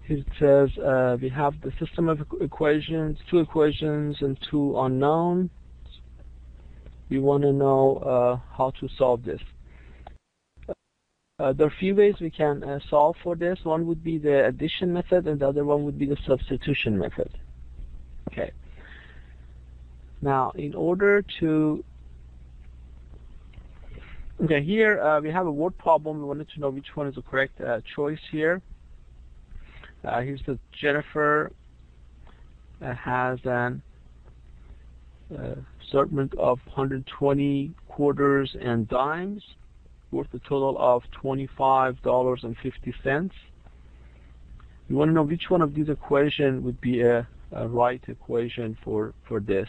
It says we have the system of equations, two equations and two unknowns. We want to know how to solve this. There are a few ways we can solve for this. One would be the addition method, and the other one would be the substitution method. Okay. Now, in order to here we have a word problem. We wanted to know which one is the correct choice here. Here's the Jennifer has an assortment of 120 quarters and dimes worth a total of $25.50. We want to know which one of these equations would be a right equation for this.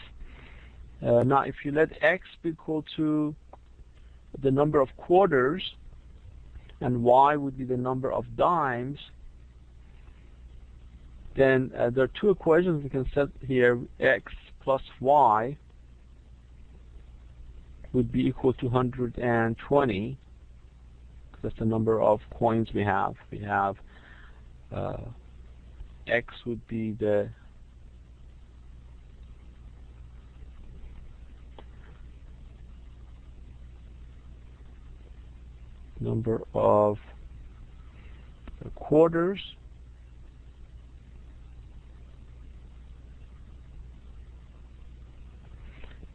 Now, if you let x be equal to the number of quarters and y would be the number of dimes, then there are two equations we can set here. X plus y would be equal to 120. That's the number of coins we have. We have x would be the number of quarters,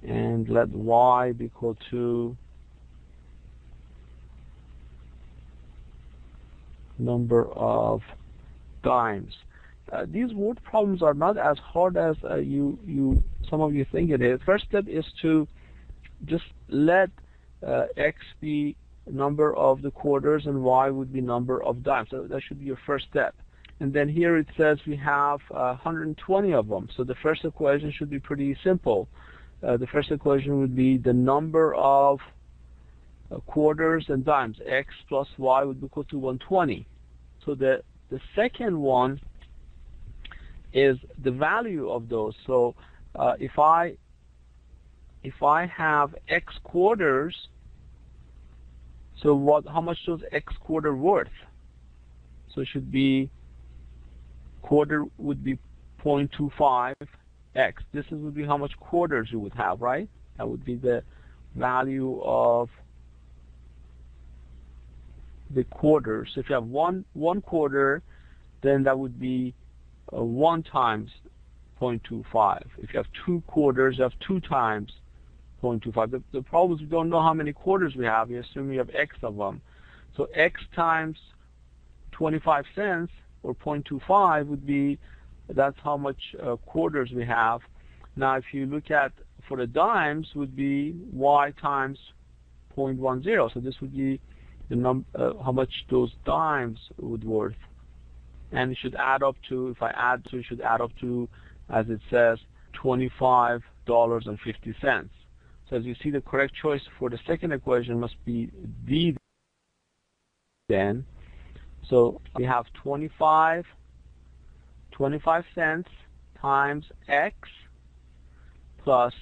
and let y be equal to number of dimes. These word problems are not as hard as some of you think it is. First step is to just let x be number of the quarters and y would be number of dimes. So that should be your first step. And then here it says we have 120 of them. So the first equation should be pretty simple. The first equation would be the number of quarters and dimes. X plus y would be equal to 120. So the second one is the value of those. So if I have x quarters, so how much does x quarter worth? So it should be, quarter would be 0.25 x. This would be how much quarters you would have, right? That would be the value of the quarters. So if you have one quarter, then that would be 1 times 0.25. If you have 2 quarters, you have 2 times 0.25. The problem is we don't know how many quarters we have. We assume we have x of them. So x times 25 cents or 0.25 would be, that's how much quarters we have. Now if you look at, for the dimes, would be y times 0.10. So this would be the how much those dimes would worth. And it should add up to, if I add to, it should add up to, as it says, $25.50. So as you see, the correct choice for the second equation must be D then. So we have 25 cents times x plus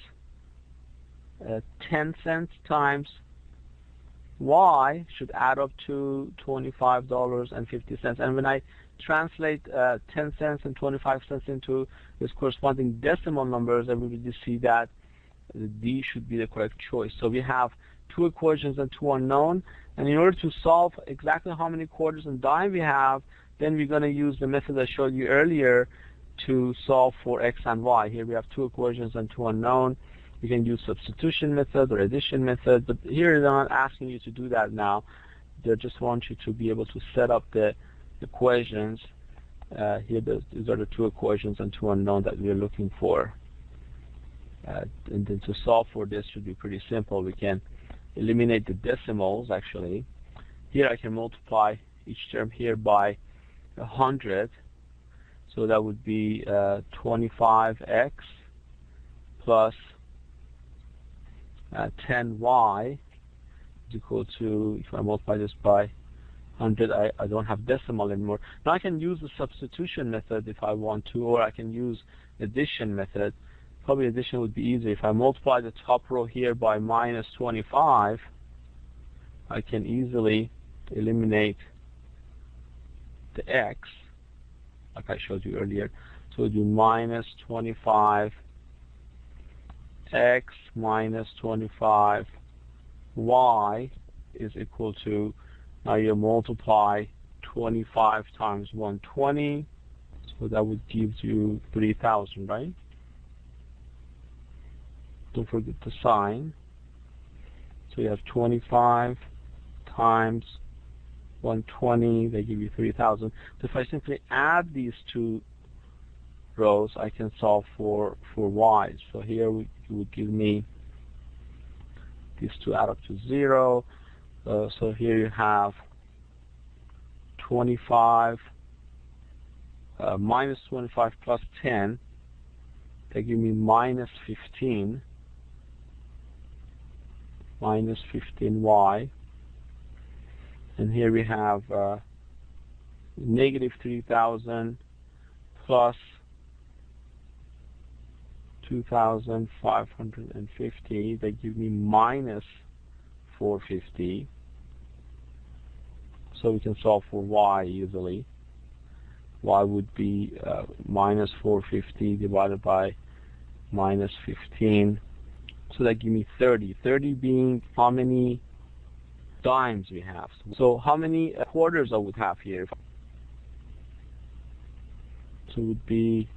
10 cents times y should add up to $25.50. And when I translate 10 cents and 25 cents into this corresponding decimal numbers, everybody see that D should be the correct choice. So we have 2 equations and 2 unknown, and in order to solve exactly how many quarters and dime we have, then we're going to use the method I showed you earlier to solve for x and y. Here we have 2 equations and 2 unknown. You can use substitution method or addition method, but here they're not asking you to do that now. They just want you to be able to set up the equations. Here these are the 2 equations and 2 unknown that we are looking for. And then to solve for this should be pretty simple. We can eliminate the decimals actually. Here I can multiply each term here by 100. So that would be 25x plus 10y is equal to, if I multiply this by 100, I don't have decimal anymore. Now I can use the substitution method if I want to, or I can use addition method. Probably addition would be easier. If I multiply the top row here by minus 25, I can easily eliminate the x. like I showed you earlier. So we'll do minus 25 x minus 25 y is equal to, now you multiply 25 times 120, so that would give you 3,000, right? Don't forget the sign. So you have 25 times 120, they give you 3,000. So if I simply add these two rows, I can solve for y. So here it would give me these two add up to 0. So here you have 25 minus 25 plus 10. They give me minus 15. Minus 15y. And here we have negative 3,000 plus 2,550. They give me minus 450. So we can solve for y easily. Y would be minus 450 divided by minus 15. So that gives me 30. 30 being how many dimes we have. So how many quarters I would have here? So it would be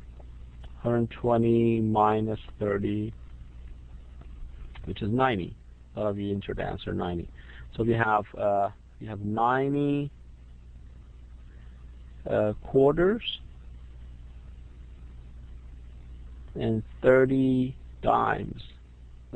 120 minus 30, which is 90. A lot of you entered the answer 90. So we have 90 quarters and 30 dimes.